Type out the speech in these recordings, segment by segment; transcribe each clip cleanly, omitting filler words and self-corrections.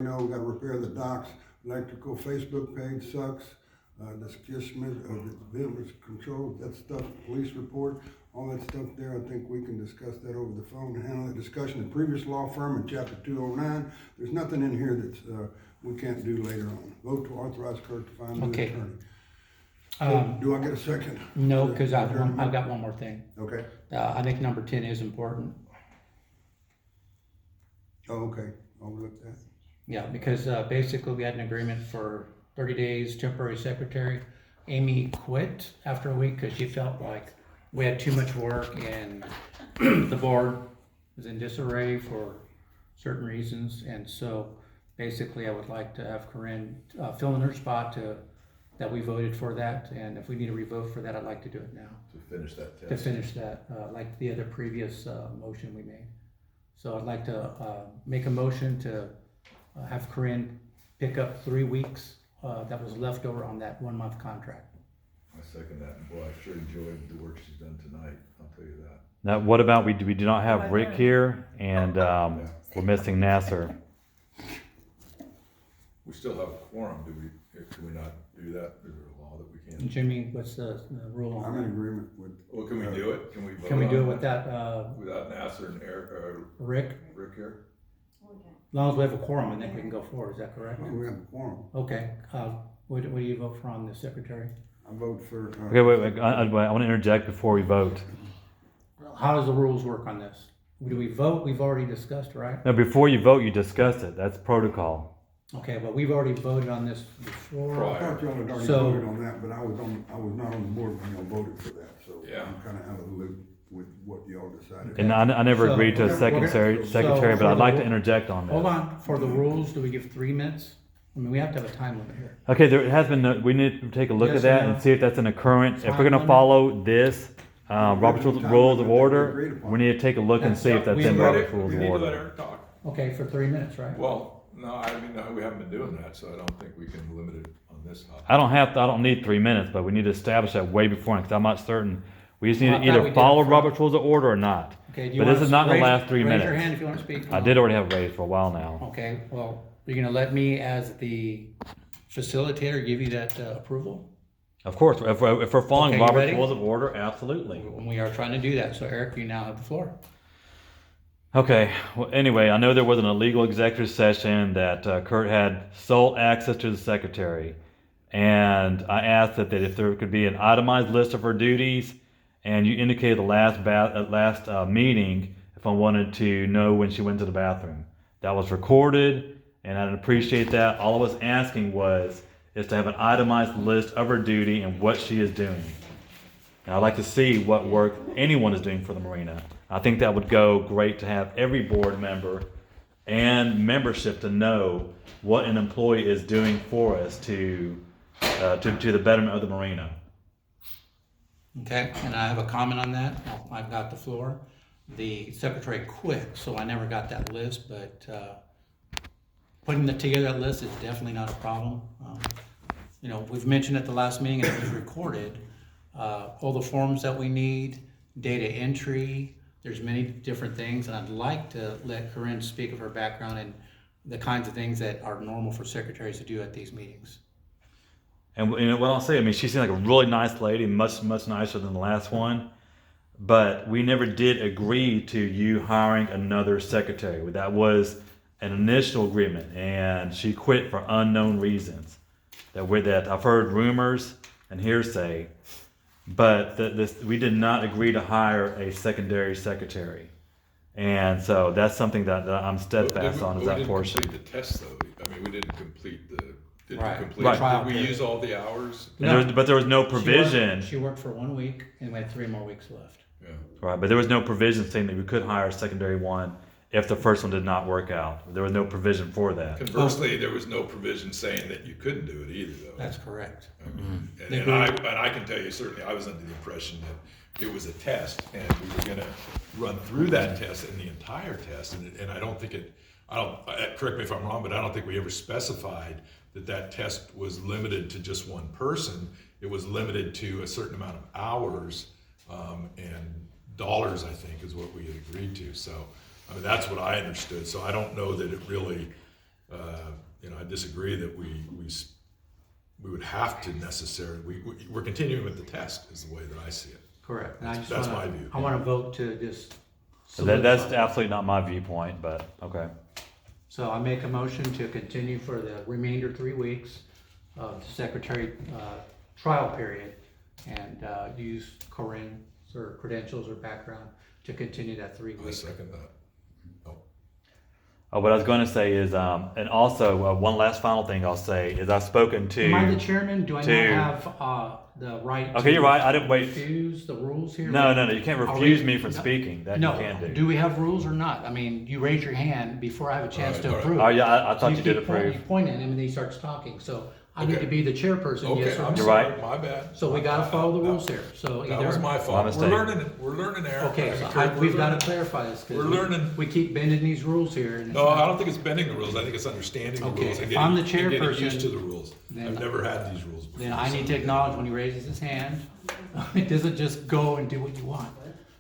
We gotta repair the docks, electrical, Facebook page sucks, discussion of the village control, that stuff, police report, all that stuff there, I think we can discuss that over the phone and handle that discussion. The previous law firm in chapter 209, there's nothing in here that's, we can't do later on. Vote to authorize clerk to find an Okay. attorney. Do I get a second? No, because I've got one more thing. Okay, I think number 10 is important. oh, okay, overlook that. Yeah, because basically we had an agreement for 30 days temporary secretary. Amy quit after a week because she felt like we had too much work and the board was in disarray for certain reasons. And so basically I would like to have Corinne fill in her spot that we voted for that. And if we need to revote for that, I'd like to do it now. To finish that test. To finish that, like the other previous motion we made. So I'd like to make a motion to have Corinne pick up 3 weeks that was left over on that 1 month contract. I second that, and boy, I sure enjoyed the work she's done tonight, I'll tell you that. Now, what about we do not have Rick here, and we're missing Nasser. We still have a quorum, can we not do that? Is there a law that we can't? Jimmy, what's the rule I'm on in that? agreement with. Well, can we do it? Can we vote Can we do it on with that, without Nasser and Eric, Rick? Rick here? As long as we have a quorum, I think we can go forward, is that correct? We have a quorum. Okay, what do you vote for on the secretary? I vote for. Okay, wait. I want to interject before we vote. How does the rules work on this? Do we vote? We've already discussed, right? No, before you vote, you discuss it. That's protocol. Okay, but we've already voted on this before. I thought y'all had already So- voted on that, but I was not on the board when y'all voted for that, so Yeah. I'm kinda out of the loop with what y'all decided. And I never So- agreed to a secretary, but I'd like to interject on Hold that. on, for the rules, do we give 3 minutes? I mean, we have to have a time limit here. Okay, there has been, we need to take a look Yes at that or no? and see if that's in a current, if we're Time gonna limit? follow this, Robert's Rules of Agreed Order, upon. we need to take a look and see if that's We in need- Robert's Rules We of need to let Order. Eric talk. Okay, for 3 minutes, right? Well, no, I mean, no, we haven't been doing that, so I don't think we can limit it on this topic. I don't need 3 minutes, but we need to establish that way before, because I'm not certain. We just need Well, I to thought we either did follow for- Robert's Rules of Order or not. Okay, do you But want this is not gonna raise- last 3 Raise your minutes. hand if you want to speak. I did already have raised for a while now. Okay, well, you're gonna let me as the facilitator give you that approval? Of course, if we're following Okay, you Robert's ready? Rules of Order, absolutely. We are trying to do that, so Eric, you now have the floor. Okay, well, anyway, I know there was an illegal executive session that Kurt had sole access to the secretary. And I asked that if there could be an itemized list of her duties, and you indicated the last meeting if I wanted to know when she went to the bathroom. That was recorded, and I'd appreciate that. All I was asking is to have an itemized list of her duty and what she is doing. And I'd like to see what work anyone is doing for the marina. I think that would go great to have every board member and membership to know what an employee is doing for us to the betterment of the marina. Okay, and I have a comment on that. I've got the floor. The secretary quit, so I never got that list, but putting together that list is definitely not a problem. You know, we've mentioned at the last meeting, and it was recorded, all the forms that we need, data entry, there's many different things, and I'd like to let Corinne speak of her background and the kinds of things that are normal for secretaries to do at these meetings. And you know what I'll say, I mean, she seemed like a really nice lady, much nicer than the last one. But we never did agree to you hiring another secretary. That was an initial agreement, and she quit for unknown reasons. That I've heard rumors and hearsay, but we did not agree to hire a secondary secretary. And so that's something that I'm steadfast on, is that portion. We didn't complete the test, though. I mean, we didn't complete the. Right. Right. Did we use all the hours? But there was no provision. She worked for 1 week, and we had 3 more weeks left. Yeah. Right, but there was no provision saying that we could hire a secondary one if the first one did not work out. There was no provision for that. Conversely, there was no provision saying that you couldn't do it either, though. That's correct. And I can tell you, certainly, I was under the impression that it was a test, and we were gonna run through that test and the entire test, and I don't think correct me if I'm wrong, but I don't think we ever specified that test was limited to just one person. It was limited to a certain amount of hours, and dollars, I think, is what we had agreed to. So, I mean, that's what I understood. So I don't know that it really I disagree that we would have to necessarily, we're continuing with the test is the way that I see it. Correct. And I just That's wanna- my view. I want to vote to just. That's solidify. absolutely not my viewpoint, but okay. So I make a motion to continue for the remainder 3 weeks of the secretary trial period and use Corinne's or credentials or background to continue that 3 I weeks. second that. What I was going to say is, and also one last final thing I'll say is I've spoken to. Am I the chairman? Do I to- not have the right? Okay, you're right. I didn't wait. Refuse the rules here? No, you can't Are refuse we- me from no, speaking. That No, you can't do. do we have rules or not? I mean, you raise your hand before I have a chance to All right. approve. Oh yeah, I So thought you did keep pointing- approve. You point at him and he starts talking, so I need Okay. to be the chairperson, Okay, yes or I'm no? You're sorry, right. my bad. So we gotta follow the rules here, so That either. was my My fault. mistake. We're learning, Eric. Okay, I so mean, Kurt, we're we've learning. gotta clarify this, We're cause learning. we keep bending these rules here. and it's No, not- I don't think it's bending the rules. I think it's understanding the Okay, rules and if I'm the getting chairperson, used to the rules. then- I've never had these rules before. Then I need to acknowledge when he raises his hand, it doesn't just go and do what you want.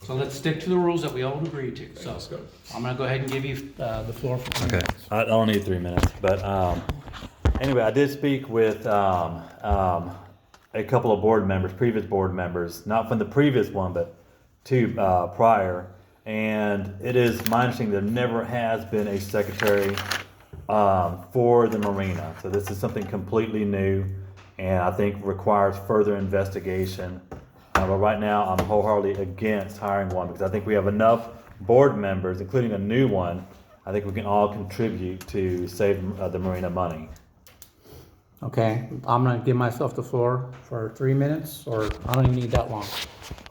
So let's stick to the rules that we all agreed to, so. Let's go. I'm gonna go ahead and give you, the floor for 3 Okay, minutes. I don't need 3 minutes, but anyway, I did speak with a couple of board members, previous board members, not from the previous one, but two prior, and it is my understanding there never has been a secretary for the marina. So this is something completely new, and I think requires further investigation. But right now, I'm wholeheartedly against hiring one because I think we have enough board members, including a new one. I think we can all contribute to save the marina money. Okay, I'm gonna give myself the floor for 3 minutes, or I don't even need that long.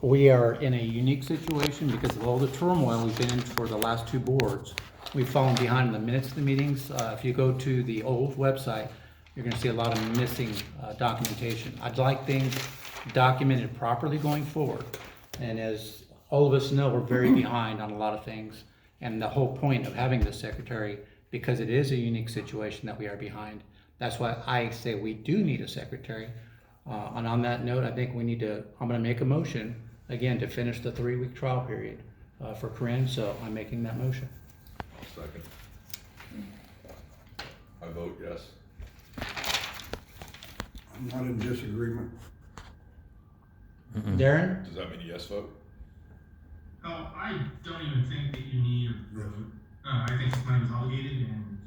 We are in a unique situation because of all the turmoil we've been in for the last two boards. We've fallen behind in the minutes of the meetings. If you go to the old website, you're gonna see a lot of missing documentation. I'd like things documented properly going forward. And as all of us know, we're very behind on a lot of things. And the whole point of having the secretary, because it is a unique situation that we are behind, that's why I say we do need a secretary. And on that note, I think we need to, I'm gonna make a motion, again, to finish the 3-week trial period for Corinne, so I'm making that motion. Second. I vote yes. I'm not in disagreement. Darren? Does that mean a yes vote? I don't even think that you need a vote. I think this money was obligated and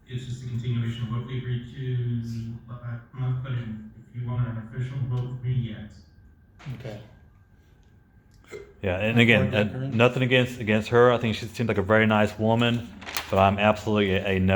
it's just a continuation of what we agreed to last month, but if you want an official vote for me, yes. Okay. Yeah, and again, Board member? nothing against her. I think she seems like a very nice woman, but I'm absolutely a no